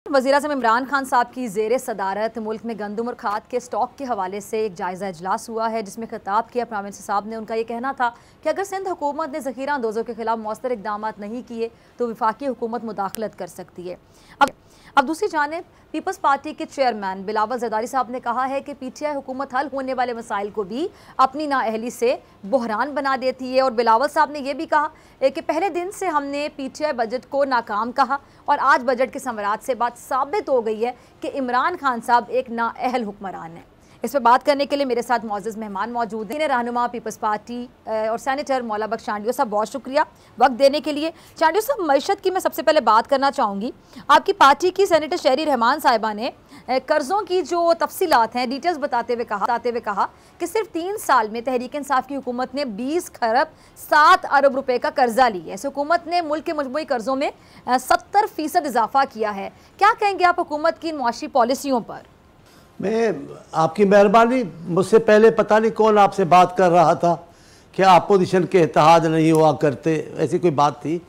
वज़ीर-ए-आज़म इमरान खान साहब की ज़ेर सदारत मुल्क में गंदम और खाद के स्टॉक के हवाले से एक जायज़ा इजलास हुआ है, जिसमें खिताब किया प्राइम मिनिस्टर साहब ने। उनका ये कहना था कि अगर सिंध हुकूमत ने ज़ख़ीरा अंदोज़ों के खिलाफ मौसर इक़दाम नहीं किए तो वफाकी हुकूमत मुदाखलत कर सकती है। अब दूसरी जानिब पीपल्स पार्टी के चेयरमैन बिलावल ज़रदारी साहब ने कहा है कि PTI हुकूमत हल होने वाले मसाइल को भी अपनी नाअहली से बहरान बना देती है। और बिलावल साहब ने यह भी कहा कि पहले दिन से हमने PTI बजट को नाकाम कहा और आज बजट के समरात से बात साबित हो गई है कि इमरान खान साहब एक नाअहल हुक्मरान है। इस पर बात करने के लिए मेरे साथ मौजूद मेहमान मौजूद हैं। रहनुमा पीपल्स पार्टी और सेनेटर मौला बख्श चांडियो साहब, बहुत शुक्रिया वक्त देने के लिए। चांडियो साहब, मईशत की मैं सबसे पहले बात करना चाहूँगी। आपकी पार्टी की सेनेटर शहरी रहमान साहिबा ने कर्ज़ों की जो तफसीलात हैं डिटेल्स बताते हुए कहा कि सिर्फ 3 साल में तहरीक इंसाफ की हुकूमत ने 20 खरब 7 अरब रुपए का कर्जा लिया है। इस हुकूमत ने मुल्क के मजमूई कर्जों में 70% इजाफा किया है। क्या कहेंगे आप हुकूमत की इन मुआशी पॉलिसियों पर? मैं आपकी मेहरबानी, मुझसे पहले पता नहीं कौन आपसे बात कर रहा था कि अपोजिशन के इत्तेहाद नहीं हुआ करते, ऐसी कोई बात थी,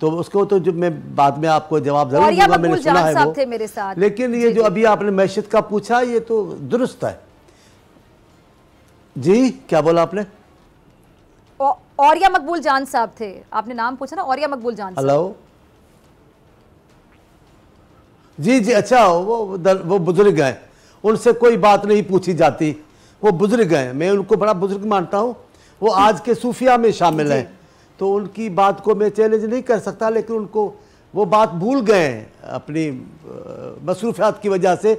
तो उसको तो जो मैं बाद में आपको जवाब जरूर दूंगा, मैंने सुना है वो। थे मेरे साथ। लेकिन ये जो अभी आपने मैशत का पूछा ये तो दुरुस्त है। जी क्या बोला आपने? औरिया मकबूल जान साहब थे, आपने नाम पूछा ना, औरिया मकबूल जान। हेलो जी जी, अच्छा वो बुजुर्ग हैं, उनसे कोई बात नहीं पूछी जाती, वो बुजुर्ग हैं, मैं उनको बड़ा बुजुर्ग मानता हूँ। वो आज के सूफिया में शामिल हैं, तो उनकी बात को मैं चैलेंज नहीं कर सकता, लेकिन उनको वो बात भूल गए हैं अपनी मसरूफियात की वजह से।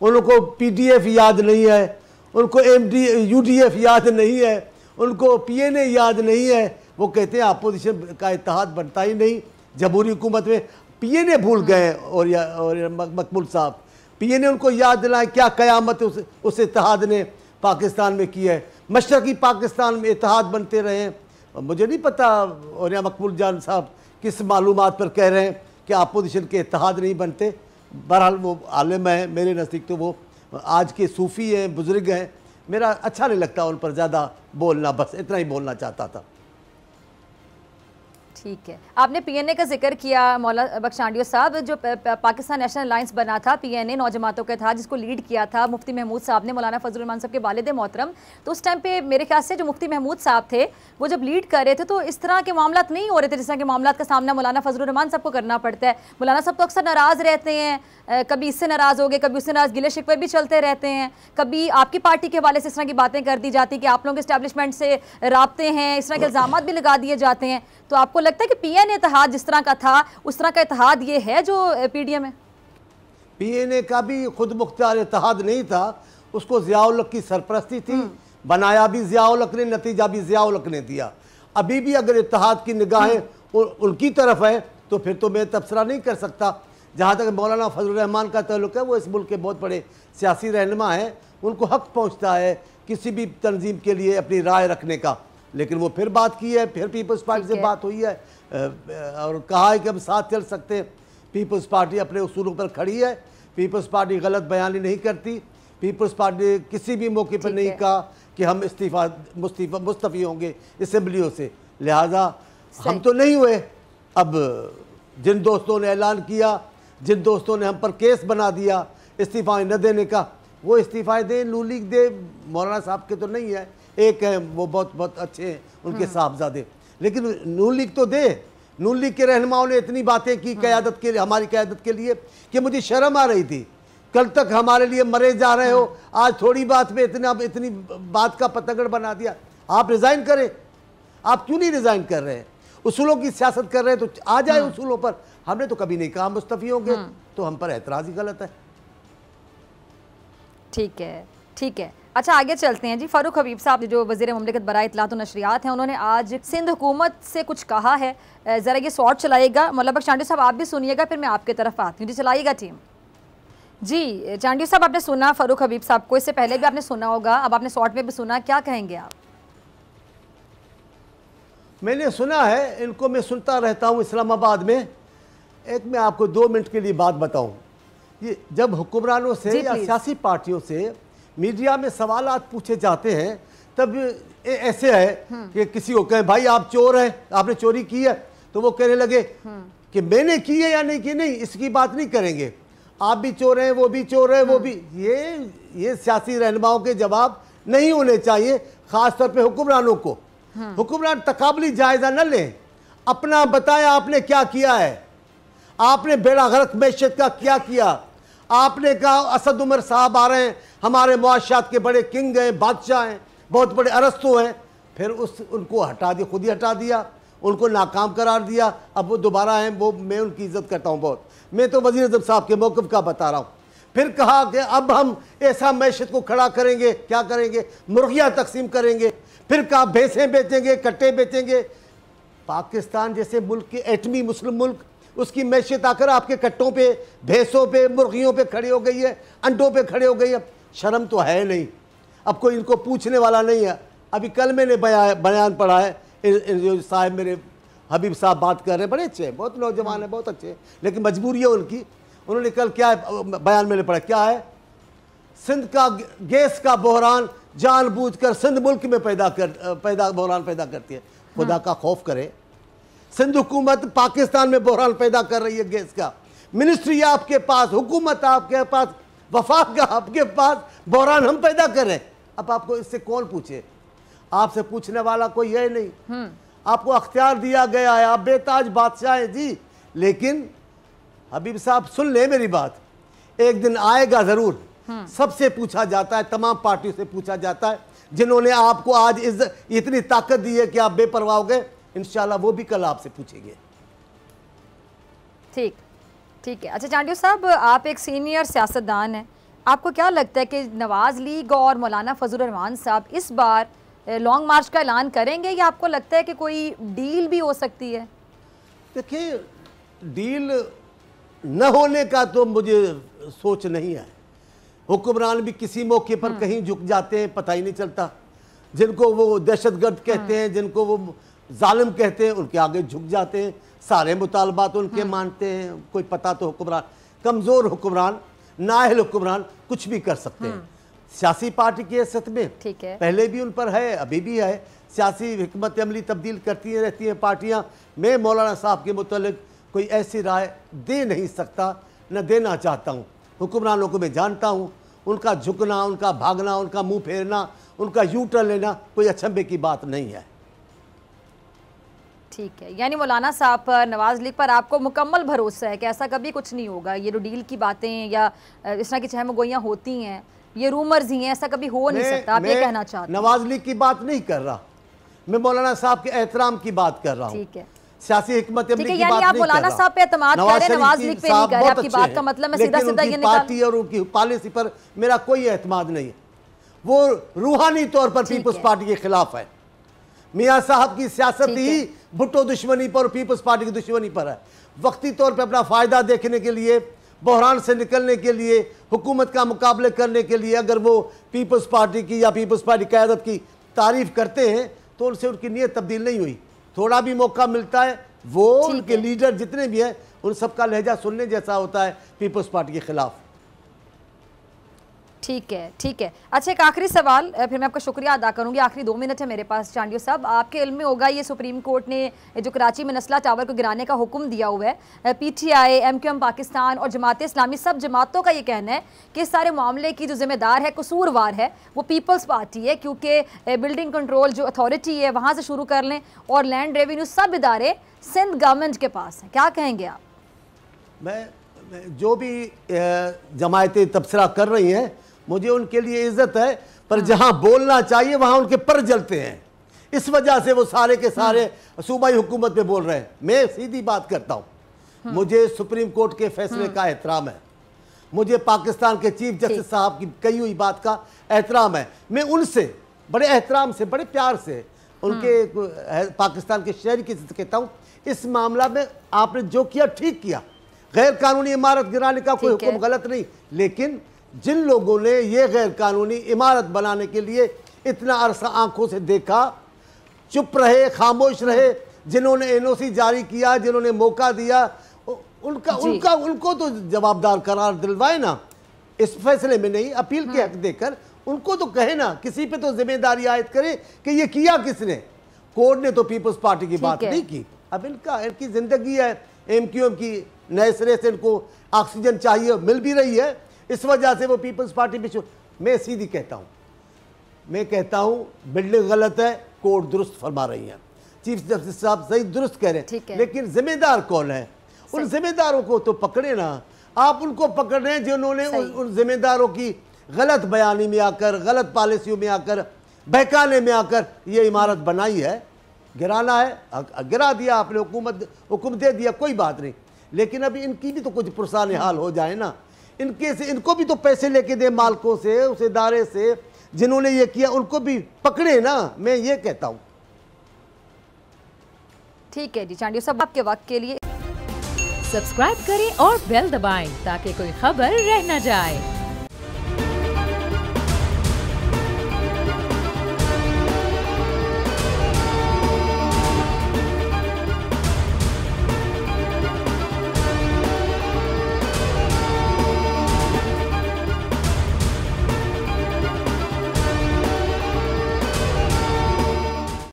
उनको PDF याद नहीं है, उनको UDF याद नहीं है, उनको PNA याद नहीं है। वो कहते हैं अपोजिशन का इत्तेहाद बनता ही नहीं जमहूरी हुकूमत में। PNA भूल गए और मकबूल साहब, PNA उनको याद दिलाएं क्या क़यामत उस इत्तेहाद ने पाकिस्तान में की है। मशरक़ी पाकिस्तान में इत्तेहाद बनते रहे। मुझे नहीं पता और मकबूल जान साहब किस मालूमात पर कह रहे हैं कि अपोजिशन के इत्तेहाद नहीं बनते। बहरहाल वो आलिम है, मेरे नज़दीक तो वो आज के सूफ़ी हैं, बुज़ुर्ग हैं। मेरा अच्छा नहीं लगता उन पर ज़्यादा बोलना, बस इतना ही बोलना चाहता था। ठीक है, आपने PNA का जिक्र किया मौला बख्श चांडियो साहब। जो पाकिस्तान नेशनल अलायंस बना था PNA, 9 जमातों का था, जिसको लीड किया था मुफ्ती महमूद साहब ने, मौलाना फजल रहमान साहब के वालिद मोहतरम। तो उस टाइम पे मेरे ख्याल से जो मुफ्ती महमूद साहब थे वो जब लीड कर रहे थे तो इस तरह के मामला नहीं हो रहे थे जिस तरह के मामला का सामना मौलाना फजल रहमान साहब को करना पड़ता है। मौलाना साहब तो अक्सर नाराज़ रहते हैं, कभी इससे नाराज़ हो गए, कभी उससे नाराज़, गिले शिकवे भी चलते रहते हैं। कभी आपकी पार्टी के हवाले से इस तरह की बातें कर दी जाती कि आप लोग इस्टेब्लिशमेंट से राब्ते हैं, इस तरह के इल्ज़ाम भी लगा दिए जाते हैं। तो आपको लगता है कि PNA इत्तेहाद जिस तरह का था उस तरह का इत्तेहाद ये है जो PDM है? PNA का भी खुद मुख्तार इत्तेहाद नहीं था, उसको ज़िया-उल हक की सरपरस्ती थी, बनाया भी ज़िया-उल हक ने, नतीजा भी ज़िया-उल हक ने दिया। अभी भी अगर इत्तेहाद की निगाहें उनकी तरफ है तो फिर तो मैं तबसरा नहीं कर सकता। जहाँ तक मौलाना फजल रहमान का ताल्लुक है, वो इस मुल्क के बहुत बड़े सियासी रहनुमा हैं, उनको हक पहुँचता है किसी भी तंजीम के लिए अपनी राय रखने का। लेकिन वो फिर बात की है, फिर पीपल्स पार्टी से बात हुई है और कहा है कि हम साथ चल सकते हैं। पीपल्स पार्टी अपने उसूलों पर खड़ी है, पीपल्स पार्टी गलत बयानी नहीं करती। पीपल्स पार्टी ने किसी भी मौके पर नहीं कहा कि हम मुस्तफ़ी होंगे असम्बलियों से, लिहाजा हम तो नहीं हुए। अब जिन दोस्तों ने ऐलान किया, जिन दोस्तों ने हम पर केस बना दिया इस्तीफ़ा न देने का, वो इस्तीफ़ा दें, नून लीग दे। मौलाना साहब के तो नहीं है, एक है वो बहुत अच्छे हैं उनके साहबजादे, लेकिन नून लीग तो दे। नून लीग के रहनुमाओं ने इतनी बातें की क़यादत के लिए, हमारी क़यादत के लिए, कि मुझे शर्म आ रही थी। कल तक हमारे लिए मरे जा रहे हो, आज थोड़ी बात में इतनी बात का पतंगड़ बना दिया। आप रिज़ाइन करें, आप क्यों नहीं रिज़ाइन कर रहे हैं? उसूलों की सियासत कर रहे हैं तो आ जाए उसूलों पर। हमने तो कभी नहीं कहा मुस्तफ़ी होंगे, तो हम पर एतराज़ ही गलत है। ठीक है। अच्छा, आगे चलते हैं जी। फारूक हबीब साहब जो वज़ीर मुमलिकत बराए इत्तलात व नशरियात हैं, उन्होंने आज सिंध हुकूमत से कुछ कहा है। ज़रा ये शॉर्ट चलाइएगा मौला बख्श चांडियो साहब, आप भी सुनिएगा, फिर मैं आपकी तरफ आती हूँ। जी चलाइएगा टीम। जी चांडियो साहब, आपने सुना फारूक हबीब साहब को, इससे पहले भी आपने सुना होगा, अब आपने शॉर्ट में भी सुना, क्या कहेंगे आप? मैंने सुना है, इनको मैं सुनता रहता हूँ इस्लामाबाद में। एक मैं आपको 2 मिनट के लिए बात बताऊँ। ये जब हुक्मरानों से या सियासी पार्टियों से मीडिया में सवालात पूछे जाते हैं तब ऐसे है कि किसी को कहें भाई आप चोर हैं, आपने चोरी की है, तो वो कहने लगे कि मैंने की है या नहीं की, नहीं इसकी बात नहीं करेंगे। आप भी चोर हैं, वो भी चोर है, वो भी, ये सियासी रहनुमाओं के जवाब नहीं होने चाहिए, खासतौर पे हुक्मरानों को। हुक्मरान तकाबली जायजा न लें, अपना बताएं आपने क्या किया है। आपने बेड़ा गर्क मैशत का क्या किया। आपने कहा असद उमर साहब आ रहे हैं, हमारे मुआशरात के बड़े किंग हैं, बादशाह हैं, बहुत बड़े अरस्तु हैं, फिर उनको हटा दिया, खुद ही हटा दिया, उनको नाकाम करार दिया। अब वो दोबारा हैं, वो मैं उनकी इज्जत करता हूँ बहुत। मैं तो वज़ीर आज़म साहब के मौक़िफ़ का बता रहा हूँ। फिर कहा कि अब हम ऐसा मैशत को खड़ा करेंगे, क्या करेंगे, मुर्गियाँ तकसीम करेंगे। फिर कहा भैंसें बेचेंगे, कट्टे बेचेंगे। पाकिस्तान जैसे मुल्क के एटमी मुस्लिम मुल्क, उसकी मैशत आकर आपके कट्टों पे, भैंसों पे, मुर्गियों पे खड़ी हो गई है, अंडों पे खड़ी हो गई है। शर्म तो है नहीं, अब कोई इनको पूछने वाला नहीं है। अभी कल मैंने बयान पढ़ा है, जो साहब मेरे हबीब साहब बात कर रहे हैं, बड़े अच्छे हैं, बहुत नौजवान हैं, बहुत अच्छे हैं, लेकिन मजबूरी है उनकी। उन्होंने कल क्या बयान मैंने पढ़ा, क्या है, सिंध का गैस का बहरान जानबूझकर सिंध मुल्क में बहरान पैदा करती है। खुदा का खौफ करे, सिंध हुकूमत पाकिस्तान में बहरान पैदा कर रही है गैस का। मिनिस्ट्री आपके पास, हुकूमत आपके पास, वफाक का आपके पास, बहरान हम पैदा कर रहे हैं। अब आपको इससे कौन पूछे, आपसे पूछने वाला कोई है नहीं। आपको अख्तियार दिया गया है, आप बेताज बादशाह हैं जी। लेकिन हबीब साहब सुन ले मेरी बात, एक दिन आएगा जरूर, सबसे पूछा जाता है, तमाम पार्टियों से पूछा जाता है, जिन्होंने आपको आज इतनी ताकत दी है कि आप बेपरवाह हो गए, इंशाल्लाह वो भी कल आपसे पूछेंगे। ठीक है। अच्छा चांडियो साहब, आप एक सीनियर सियासतदान हैं, आपको क्या लगता है कि नवाज लीग और मौलाना फजलुर रहमान साहब इस बार लॉन्ग मार्च का ऐलान करेंगे, या आपको लगता है कि कोई डील भी हो सकती है? देखिए, डील न होने का तो मुझे सोच नहीं है। हुक्मरान भी किसी मौके पर कहीं झुक जाते हैं, पता ही नहीं चलता। जिनको वो दहशतगर्द कहते हैं, जिनको वो जालिम कहते हैं, उनके आगे झुक जाते हैं, सारे मुतालबात उनके मानते हैं। कोई पता तो हुक्मरान, कमज़ोर हुक्मरान, नाअहल हुक्मरान कुछ भी कर सकते हैं। सियासी पार्टी की हैसियत में ठीक है, पहले भी उन पर है, अभी भी है। सियासी हिकमत अमली तब्दील करती रहती हैं पार्टियाँ। मैं मौलाना साहब के मुतल्लिक कोई ऐसी राय दे नहीं सकता, न देना चाहता हूँ। हुक्मरानों को मैं जानता हूँ, उनका झुकना, उनका भागना, उनका मुंह फेरना, उनका यू टर्न लेना कोई अचंभे की बात नहीं है। ठीक है, यानी मौलाना साहब पर, नवाज लीग पर आपको मुकम्मल भरोसा है कि ऐसा कभी कुछ नहीं होगा। ये जो डील की बातें या इस तरह की चहमगोइयाँ होती हैं, ये रूमर्स ही हैं, ऐसा कभी हो नहीं सकता, आप ये कहना चाहते हैं? नवाज लीग की बात नहीं कर रहा, मैं मौलाना साहब के एहतराम की बात कर रहा हूँ। ठीक है, सियासी हिकमत अमली की बात यानी आप मौलाना साहब पे एतमाद कर रहे हैं, नवाज लीग पे नहीं कर रहे। आपकी बात का मतलब मैं सीधा सीधा ये निकाल, पार्टी और उनकी पॉलिसी पर मेरा कोई एतमाद नहीं है। वो रूहानी तौर पर पीपल्स पार्टी के खिलाफ है। मियाँ साहब की सियासत ही भुट्टो दुश्मनी पर, पीपल्स पार्टी की दुश्मनी पर है। वक्ती तौर पर अपना फ़ायदा देखने के लिए, बहरान से निकलने के लिए, हुकूमत का मुकाबले करने के लिए अगर वो पीपल्स पार्टी की या पीपल्स पार्टी क़यादत की तारीफ़ करते हैं तो उनसे उनकी नीयत तब्दील नहीं हुई। थोड़ा भी मौका मिलता है, वो उनके लीडर जितने भी हैं उन सबका लहजा सुनने जैसा होता है पीपल्स पार्टी के खिलाफ। ठीक है। अच्छा, एक आखिरी सवाल, फिर मैं आपका शुक्रिया अदा करूंगी। आखिरी 2 मिनट है मेरे पास। चांडियो साहब, आपके इल्म में होगा, ये सुप्रीम कोर्ट ने जो कराची में नस्ला टावर को गिराने का हुक्म दिया हुआ है, पीटीआई, एमक्यूएम पाकिस्तान और जमात इस्लामी, सब जमातों का ये कहना है कि इस सारे मामले की जो जिम्मेदार है, कसूरवार है, वो पीपल्स पार्टी है, क्योंकि बिल्डिंग कंट्रोल जो अथॉरिटी है वहाँ से शुरू कर लें और लैंड रेवेन्यू सब इदारे सिंध गवर्नमेंट के पास हैं। क्या कहेंगे आप? मैं जो भी जमायतें तबसरा कर रही हैं, मुझे उनके लिए इज्जत है, पर जहां बोलना चाहिए वहां उनके पर जलते हैं। इस वजह से वो सारे के सारे सूबाई हुकूमत पे बोल रहे हैं। मैं सीधी बात करता हूं, मुझे सुप्रीम कोर्ट के फैसले का एहतराम है, मुझे पाकिस्तान के चीफ जस्टिस साहब की कही हुई बात का एहतराम है। मैं उनसे बड़े एहतराम से, बड़े प्यार से उनके पाकिस्तान के शहरी की कहता हूँ, इस मामला में आपने जो किया ठीक किया। गैर कानूनी इमारत गिराने का कोई हुक्म गलत नहीं, लेकिन जिन लोगों ने ये गैर कानूनी इमारत बनाने के लिए इतना अरसा आंखों से देखा, चुप रहे, खामोश रहे, जिन्होंने एनओसी जारी किया, जिन्होंने मौका दिया, उनको तो जवाबदार करार दिलवाए ना। इस फैसले में नहीं, अपील के हक देकर उनको तो कहे ना, किसी पे तो जिम्मेदारी आयद करे कि ये किया किसने। कोर्ट ने तो पीपल्स पार्टी की बात नहीं की। अब इनकी जिंदगी है, एमक्यूएम की नए सिरे से इनको ऑक्सीजन चाहिए, मिल भी रही है। इस वजह से वो पीपल्स पार्टी में मैं सीधी कहता हूँ, मैं कहता हूँ बिल्डिंग गलत है, कोर्ट दुरुस्त फरमा रही है, चीफ जस्टिस साहब सही दुरुस्त कह रहे हैं, लेकिन जिम्मेदार कौन है? उन जिम्मेदारों को तो पकड़े ना। आप उनको पकड़ रहे हैं जिन्होंने उन जिम्मेदारों की गलत बयानी में आकर, गलत पॉलिसियों में आकर, बहकाने में आकर ये इमारत बनाई है। गिराना है, गिरा दिया आपने, हुक्म दे दिया, कोई बात नहीं, लेकिन अभी इनकी भी तो कुछ पुरसान हाल हो जाए ना। इनके से इनको भी तो पैसे लेके दे मालकों से, उस इदारे से जिन्होंने ये किया, उनको भी पकड़े ना, मैं ये कहता हूँ। ठीक है जी चांडियो साहब, आपके वक्त के लिए सब्सक्राइब करें और बेल दबाएं ताकि कोई खबर रह न जाए।